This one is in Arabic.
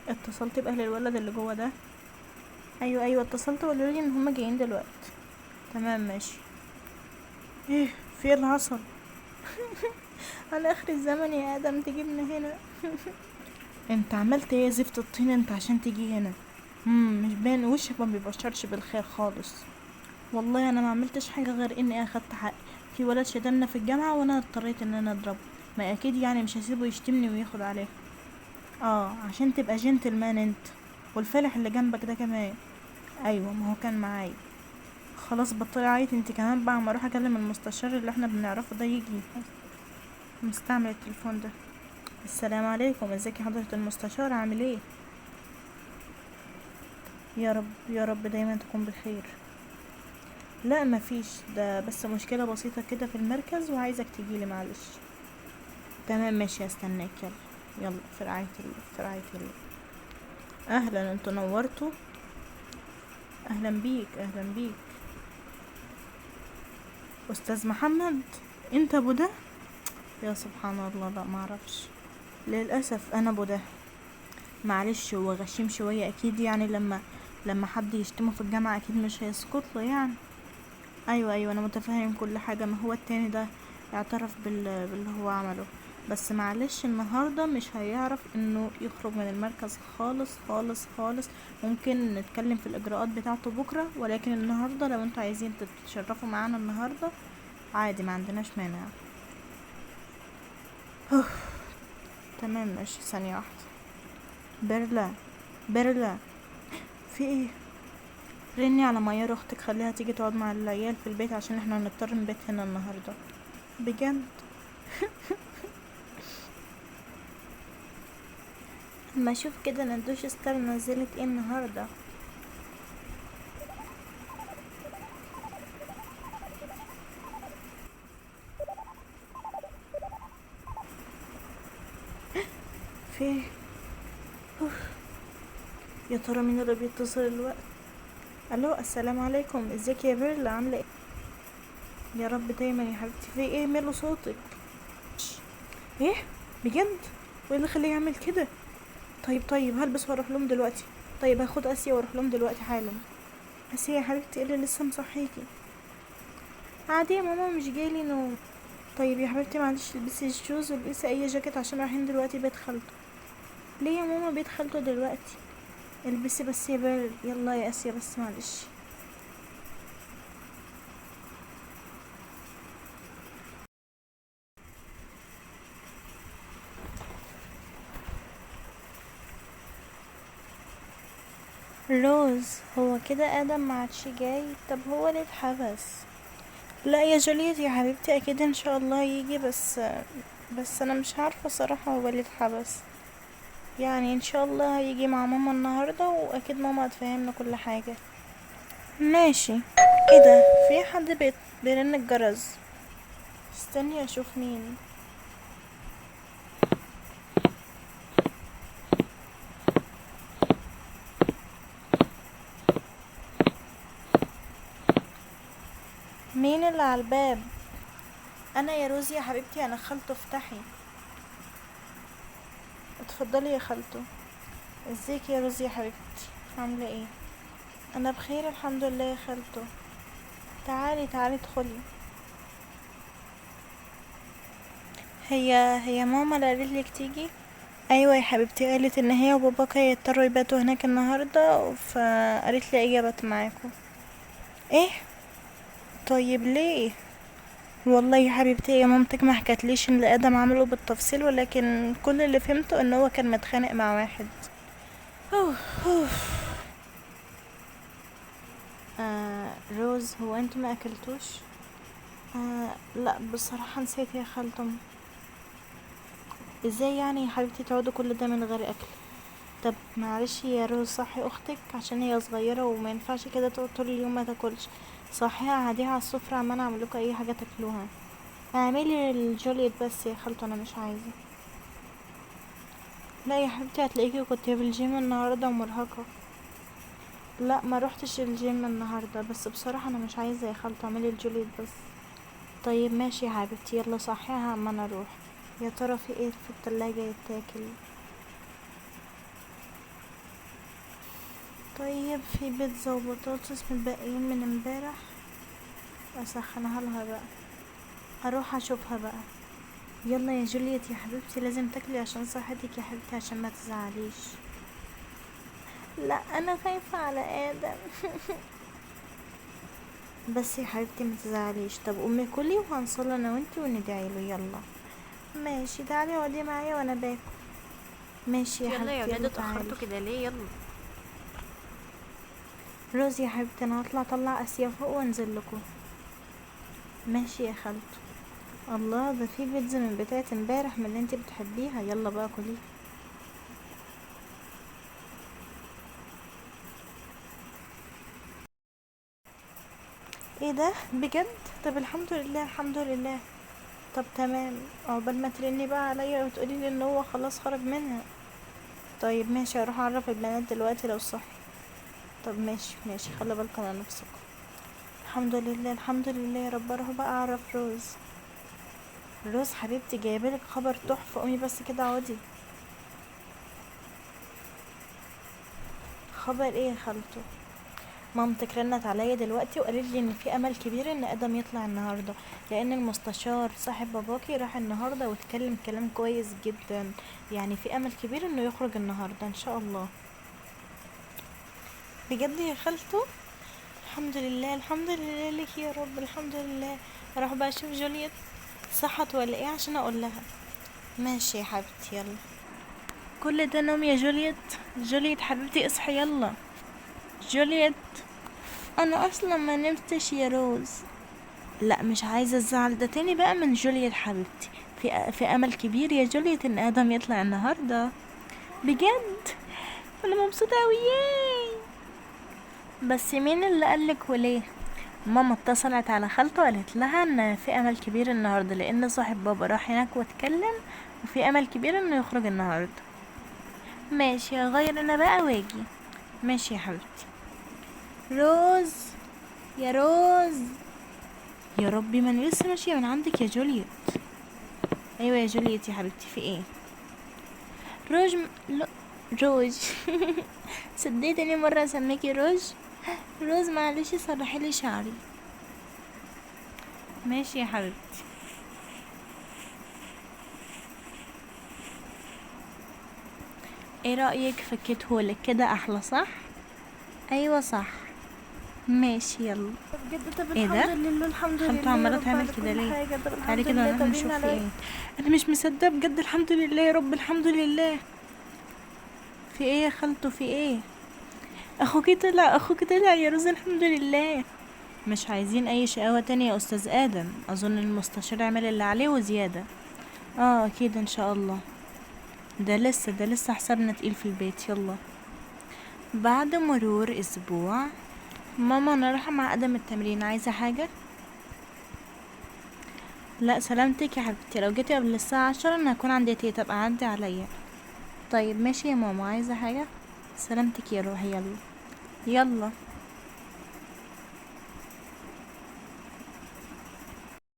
اتصلت باهل الولد اللي جوه ده؟ ايوه ايوه اتصلت وقالوا لي ان هما جايين دلوقتي. تمام ماشي. ايه؟ في ايه اللي حصل؟ على اخر الزمن يا ادم تجيبنا هنا. انت عملت ايه يا زفت الطين انت عشان تيجي هنا؟ مش باين وشك ما بيبشرش بالخير خالص. والله انا ما عملتش حاجه غير اني اخدت حقي. في ولد شتمنا في الجامعه وانا اضطريت ان انا اضربه. ما اكيد يعني مش هسيبه يشتمني وياخد عليه. اه عشان تبقى جنتلمان انت. والفالح اللي جنبك ده كمان. ايوه ما هو كان معايا. خلاص بطلي عيط انت كمان بقى، ما اروح اكلم المستشار اللي احنا بنعرفه ده يجي مستعمل التليفون ده. السلام عليكم، ازيك يا حضرة المستشار، عامل ايه؟ يا رب يا رب دايما تكون بخير. لا مفيش، ده بس مشكلة بسيطة كده في المركز وعايزك تجيلي معلش. تمام ماشي هستناك، يلا. يلا في رعاية الله في رعاية الله. اهلا انتوا نورتوا. اهلا بيك اهلا بيك. استاذ محمد، انت ابو ده؟ يا سبحان الله، لا معرفش. للاسف انا ابو ده. معلش هو غشيم شوية اكيد، يعني لما حد يشتمه في الجامعة اكيد مش هيسكت له يعني. ايوه ايوه انا متفاهم كل حاجة، ما هو التاني ده اعترف باللي هو عمله. بس معلش النهاردة مش هيعرف انه يخرج من المركز خالص خالص خالص. ممكن نتكلم في الاجراءات بتاعته بكرة، ولكن النهاردة لو انتوا عايزين تتشرفوا معانا النهاردة عادي ما عندناش مانع. تمام ماشي، ثانية واحدة. بيرلا، بيرلا، في ايه؟ رني على ميار اختك خليها تيجي تقعد مع العيال في البيت عشان احنا هنضطر نبات هنا النهارده. بجد؟ اما اشوف كده ندوش ستار نزلت ايه النهارده. في ايه؟ يا ترى مين اللي بيتصل الوقت؟ الو السلام عليكم، ازيك يا بيرلا عامله ايه؟ يا رب دايما يا حبيبتي. في ايه ماله صوتك؟ ايه؟ بجد؟ وايه اللي خليه يعمل كده؟ طيب طيب هلبس واروح لهم دلوقتي. طيب هاخد اسيا واروح لهم دلوقتي حالا. اسيا يا حبيبتي ايه اللي لسه مصحيكي؟ عادي يا ماما مش جايلي نوم. طيب يا حبيبتي معلش البسي الشوز والبسي اي جاكيت عشان رايحين دلوقتي بيت خالته. ليه يا ماما بيت خالته دلوقتي؟ البسي بس يا بيرل، يلا يا اسيا بس معلش. روز، هو كده ادم ما عادش جاي؟ طب هو ليه اتحبس؟ لا يا جوليت يا حبيبتي اكيد ان شاء الله يجي، بس انا مش عارفه صراحه هو ليه اتحبس. يعني ان شاء الله هيجي مع ماما النهارده واكيد ماما هتفهمنا كل حاجه. ماشي. ايه ده؟ في حد بيرن الجرس. استني اشوف مين. مين اللي على الباب؟ انا يا روزي يا حبيبتي، انا خالته، افتحي. اتفضلي يا خالته. ازيك يا روزي يا حبيبتي، عامله ايه؟ انا بخير الحمد لله يا خالته. تعالي تعالي ادخلي. هي ماما اللي قالت لك تيجي؟ ايوه يا حبيبتي، قالت ان هي وباباك هيضطروا يباتوا هناك النهارده، فقالت لي اجي ابات معاكم. ايه؟ طيب ليه؟ والله يا حبيبتي يا مامتك ما حكتليش ان اللي ادم عمله بالتفصيل، ولكن كل اللي فهمته ان هو كان متخانق مع واحد. أوه أوه. روز، هو انتوا ما اكلتوش؟ لا بصراحة نسيت يا خالتم. ازاي يعني يا حبيبتي تقعدوا كل ده من غير اكل؟ طب معلش يا روز صحي اختك عشان هي صغيرة وما ينفعش كده تقعد طول اليوم ما تاكلش. صحيها قعديها على السفرة عمال اعملكوا اي حاجة تاكلوها. اعملي الجوليت بس يا خالته انا مش عايزة. لا يا حبيبتي هتلاقيكي كنت في الجيم النهاردة ومرهقة. لا ما روحتش الجيم النهاردة، بس بصراحة انا مش عايزة يا خالته، اعملي الجوليت بس. طيب ماشي يا حبيبتي يلا صحيها اما انا اروح. يا ترى في ايه في التلاجة يتاكل؟ طيب في بيتزا وبطاطس متبقيين من امبارح، اسخنها لها بقى، اروح اشوفها بقى. يلا يا جوليت يا حبيبتي لازم تاكلي عشان صحتك يا حبيبتي، عشان ما تزعليش. لا انا خايفة على ادم. بس يا حبيبتي ما تزعليش. طب قومي كلي وهنصلي انا وانتي وندعي له. يلا ماشي، تعالي اقعدي معايا وانا باكل. ماشي يا يلا يا حبيبتي ولاد، يلا تعالي. اتأخرتوا كده ليه؟ يلا. روز يا حبيبتي انا هطلع اطلع اسيا فوق وانزل لكم. ماشي يا خالته. الله ده في بيتزا من بتاعت امبارح من اللي انتي بتحبيها، يلا بقى كلي. ايه ده بجد؟ طب الحمد لله الحمد لله. طب تمام، عقبال ما ترني بقى عليا وتقولي لي ان هو خلاص خرج منها. طيب ماشي، هروح اعرف البنات دلوقتي لو صح. طب ماشي ماشي، خلي بالكم على نفسكم. الحمد لله الحمد لله يا رب. اروح بقى اعرف روز. روز حبيبتي جايبالك خبر تحفه، قومي بس كده اقعدي. خبر ايه يا خالته؟ مامتك رنت عليا دلوقتي وقالت لي ان في امل كبير ان ادم يطلع النهارده، لان المستشار صاحب باباكي راح النهارده واتكلم كلام كويس جدا. يعني في امل كبير انه يخرج النهارده ان شاء الله. بجد يا خالته؟ الحمد لله الحمد لله لك يا رب الحمد لله. اروح بقى اشوف جوليت صحت ولا ايه عشان اقول لها. ماشي يا حبيبتي يلا. كل ده نوم يا جوليت؟ جوليت حبيبتي اصحي يلا. جوليت انا اصلا ما نمتش يا روز. لا مش عايزه الزعل ده تاني بقى من جوليت حبيبتي. في امل كبير يا جوليت ان ادم يطلع النهارده. بجد؟ انا مبسوطه اوي ياي. بس مين اللي قالك وليه؟ ماما اتصلت على خالته وقالت لها ان في امل كبير النهارده لان صاحب بابا راح هناك واتكلم، وفي امل كبير انه يخرج النهارده. ماشي هغير انا بقى واجي. ماشي يا حبيبتي. روز يا روز. يا ربي ما انا لسه ماشيه من عندك يا جوليت. ايوه يا جوليت يا حبيبتي في ايه؟ روج لا روج. صدقت تاني مره اسميكي روج. روز معلش سرحي لي شعري. ماشي يا حبيبتي. ايه رأيك فكيتهولك كده احلى صح؟ ايوه صح. ماشي يلا. بجد طب ايه الحمد ده؟ لله الحمد خالته لله يا عماله رب تعمل على كده كل ليه؟ حاجة. طب تعالي الحمد كده لله نروح طمني نشوف في عليا. ايه. انا مش مصدقه بجد الحمد لله يا رب الحمد لله. في ايه يا خالته في ايه؟ اخوكي طلع يا روز الحمد لله. مش عايزين اي شقاوة تانية يا استاذ ادم، اظن المستشار عمل اللي عليه وزيادة. اه اكيد ان شاء الله. ده لسه حسابنا تقيل في البيت. يلا. بعد مرور اسبوع. ماما انا رايحه مع ادم التمرين، عايزه حاجه؟ لا سلامتك يا حبيبتي، لو جيتي قبل الساعه 10 انا هكون عندي تيتا، ابقى عدي عليا. طيب ماشي يا ماما، عايزه حاجه؟ سلامتك يا روحي يلا. يلا.